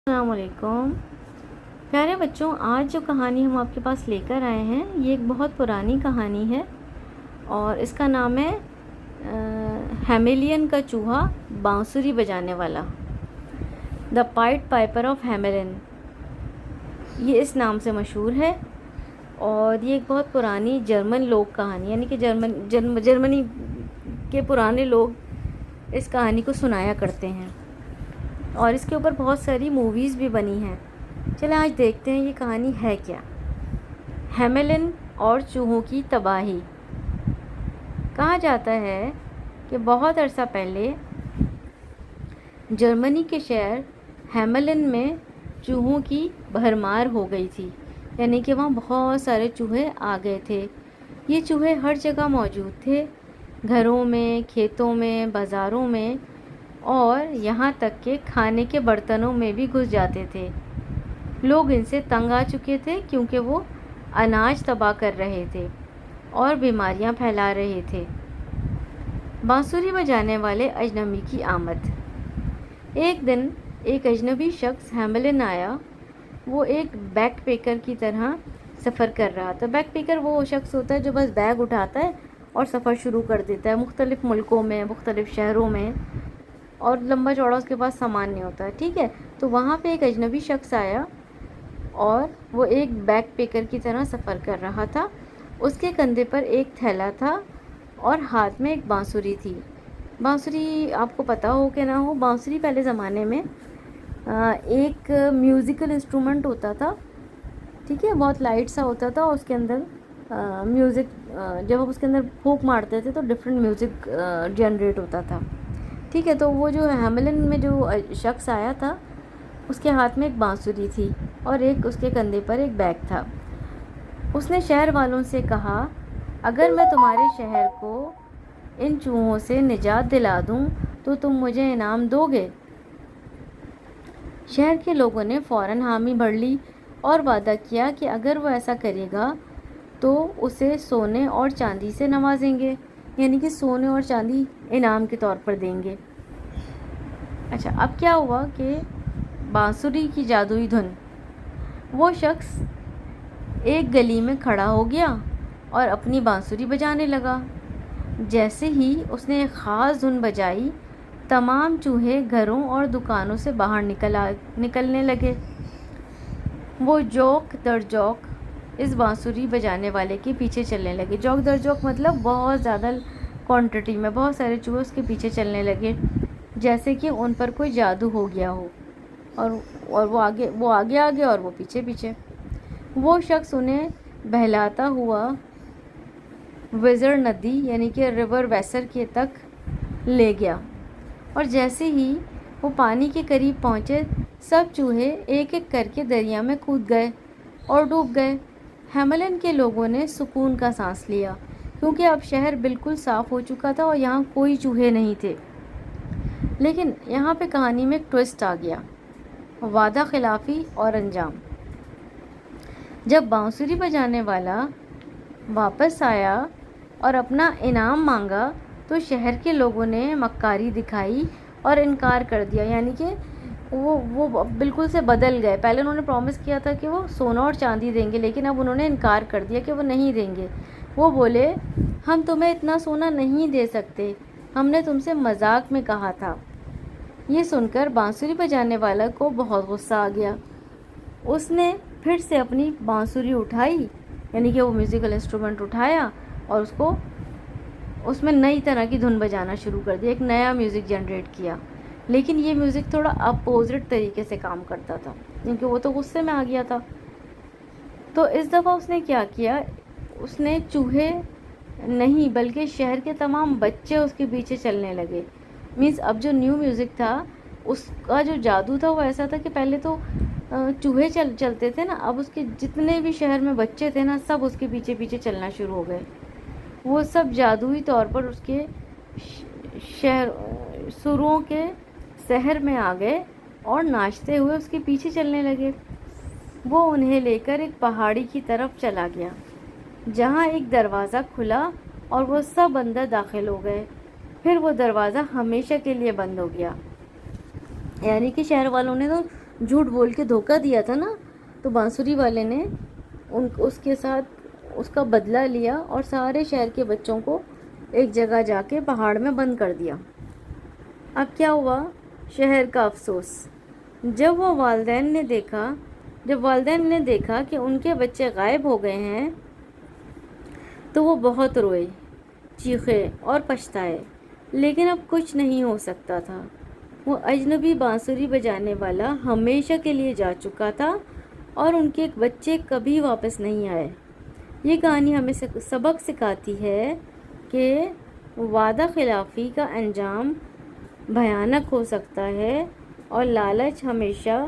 السلام علیکم پیارے بچوں، آج جو کہانی ہم آپ کے پاس لے کر آئے ہیں یہ ایک بہت پرانی کہانی ہے اور اس کا نام ہے ہیملین کا چوہا بانسری بجانے والا، دا پائٹ پائپر آف ہیملن۔ یہ اس نام سے مشہور ہے اور یہ ایک بہت پرانی جرمن لوک کہانی، یعنی کہ جرمنی کے پرانے لوگ اس کہانی کو سنایا کرتے ہیں اور اس کے اوپر بہت ساری موویز بھی بنی ہیں۔ چلیں آج دیکھتے ہیں یہ کہانی ہے کیا۔ ہیملن اور چوہوں کی تباہی۔ کہا جاتا ہے کہ بہت عرصہ پہلے جرمنی کے شہر ہیملن میں چوہوں کی بھرمار ہو گئی تھی، یعنی کہ وہاں بہت سارے چوہے آ گئے تھے۔ یہ چوہے ہر جگہ موجود تھے، گھروں میں، کھیتوں میں، بازاروں میں اور یہاں تک کہ کھانے کے برتنوں میں بھی گھس جاتے تھے۔ لوگ ان سے تنگ آ چکے تھے کیونکہ وہ اناج تباہ کر رہے تھے اور بیماریاں پھیلا رہے تھے۔ بانسری بجانے والے اجنبی کی آمد۔ ایک دن ایک اجنبی شخص ہیملن آیا۔ وہ ایک بیک پیکر کی طرح سفر کر رہا تھا۔ بیک پیکر وہ شخص ہوتا ہے جو بس بیگ اٹھاتا ہے اور سفر شروع کر دیتا ہے، مختلف ملکوں میں، مختلف شہروں میں، اور لمبا چوڑا اس کے پاس سامان نہیں ہوتا، ٹھیک ہے۔ تو وہاں پہ ایک اجنبی شخص آیا اور وہ ایک بیک پیکر کی طرح سفر کر رہا تھا۔ اس کے کندھے پر ایک تھیلا تھا اور ہاتھ میں ایک بانسری تھی۔ بانسری آپ کو پتہ ہو کہ نہ ہو، بانسری پہلے زمانے میں ایک میوزیکل انسٹرومنٹ ہوتا تھا، ٹھیک ہے، بہت لائٹ سا ہوتا تھا اور اس کے اندر میوزک، جب آپ اس کے اندر پھونک مارتے تھے تو ڈفرینٹ میوزک جنریٹ ہوتا تھا، ٹھیک ہے۔ تو وہ جو ہیملن میں جو شخص آیا تھا اس کے ہاتھ میں ایک بانسری تھی اور ایک اس کے کندھے پر ایک بیگ تھا۔ اس نے شہر والوں سے کہا، اگر میں تمہارے شہر کو ان چوہوں سے نجات دلا دوں تو تم مجھے انعام دو گے؟ شہر کے لوگوں نے فوراً حامی بھر لی اور وعدہ کیا کہ اگر وہ ایسا کرے گا تو اسے سونے اور چاندی سے نوازیں گے، یعنی کہ سونے اور چاندی انعام کے طور پر دیں گے۔ اچھا، اب کیا ہوا کہ بانسری کی جادوئی دھن، وہ شخص ایک گلی میں کھڑا ہو گیا اور اپنی بانسری بجانے لگا۔ جیسے ہی اس نے ایک خاص دھن بجائی، تمام چوہے گھروں اور دکانوں سے باہر نکلنے لگے۔ وہ جوک در جوک اس بانسری بجانے والے کے پیچھے چلنے لگے۔ جوک در جوک مطلب بہت زیادہ کوانٹٹی میں بہت سارے چوہے اس کے پیچھے چلنے لگے، جیسے کہ ان پر کوئی جادو ہو گیا ہو، اور وہ آگے اور وہ پیچھے پیچھے۔ وہ شخص انہیں بہلاتا ہوا ویزر ندی، یعنی کہ ریور ویسر کے تک لے گیا، اور جیسے ہی وہ پانی کے قریب پہنچے سب چوہے ایک ایک کر کے دریا میں کود گئے اور ڈوب گئے۔ ہیملن کے لوگوں نے سکون کا سانس لیا کیونکہ اب شہر بالکل صاف ہو چکا تھا اور یہاں کوئی چوہے نہیں تھے۔ لیکن یہاں پہ کہانی میں ایک ٹوسٹ آ گیا، وعدہ خلافی اور انجام۔ جب بانسری بجانے والا واپس آیا اور اپنا انعام مانگا تو شہر کے لوگوں نے مکاری دکھائی اور انکار کر دیا، یعنی کہ وہ بالکل سے بدل گئے۔ پہلے انہوں نے پرومس کیا تھا کہ وہ سونا اور چاندی دیں گے، لیکن اب انہوں نے انکار کر دیا کہ وہ نہیں دیں گے۔ وہ بولے، ہم تمہیں اتنا سونا نہیں دے سکتے، ہم نے تم سے مذاق میں کہا تھا۔ یہ سن کر بانسری بجانے والا کو بہت غصہ آ گیا۔ اس نے پھر سے اپنی بانسری اٹھائی، یعنی کہ وہ میوزیکل انسٹرومنٹ اٹھایا اور اس میں نئی طرح کی دھن بجانا شروع کر دیا، ایک نیا میوزک جنریٹ کیا۔ لیکن یہ میوزک تھوڑا اپوزٹ طریقے سے کام کرتا تھا کیونکہ وہ تو غصے میں آ گیا تھا۔ تو اس دفعہ اس نے کیا کیا، اس نے چوہے نہیں بلکہ شہر کے تمام بچے اس کے پیچھے چلنے لگے۔ مینس اب جو نیو میوزک تھا اس کا جو جادو تھا وہ ایسا تھا کہ پہلے تو چوہے چلتے تھے نا، اب اس کے جتنے بھی شہر میں بچے تھے نا سب اس کے پیچھے پیچھے چلنا شروع ہو گئے۔ وہ سب جادوئی طور پر اس کے سروں کے شہر میں آ گئے اور ناچتے ہوئے اس کے پیچھے چلنے لگے۔ وہ انہیں لے کر ایک پہاڑی کی طرف چلا گیا جہاں ایک دروازہ کھلا اور وہ سب اندر داخل ہو گئے۔ پھر وہ دروازہ ہمیشہ کے لیے بند ہو گیا، یعنی کہ شہر والوں نے تو جھوٹ بول کے دھوکہ دیا تھا نا، تو بانسری والے نے اس کے ساتھ اس کا بدلہ لیا اور سارے شہر کے بچوں کو ایک جگہ جا کے پہاڑ میں بند کر دیا۔ اب کیا ہوا؟ شہر کا افسوس۔ جب والدین نے دیکھا کہ ان کے بچے غائب ہو گئے ہیں تو وہ بہت روئے، چیخے اور پچھتائے، لیکن اب کچھ نہیں ہو سکتا تھا۔ وہ اجنبی بانسری بجانے والا ہمیشہ کے لیے جا چکا تھا اور ان کے بچے کبھی واپس نہیں آئے۔ یہ کہانی ہمیں سبق سکھاتی ہے کہ وعدہ خلافی کا انجام بھیانک ہو سکتا ہے اور لالچ ہمیشہ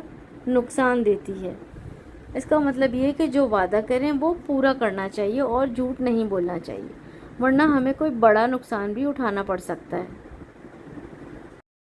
نقصان دیتی ہے۔ اس کا مطلب یہ کہ جو وعدہ کریں وہ پورا کرنا چاہیے اور جھوٹ نہیں بولنا چاہیے، ورنہ ہمیں کوئی بڑا نقصان بھی اٹھانا پڑ سکتا ہے۔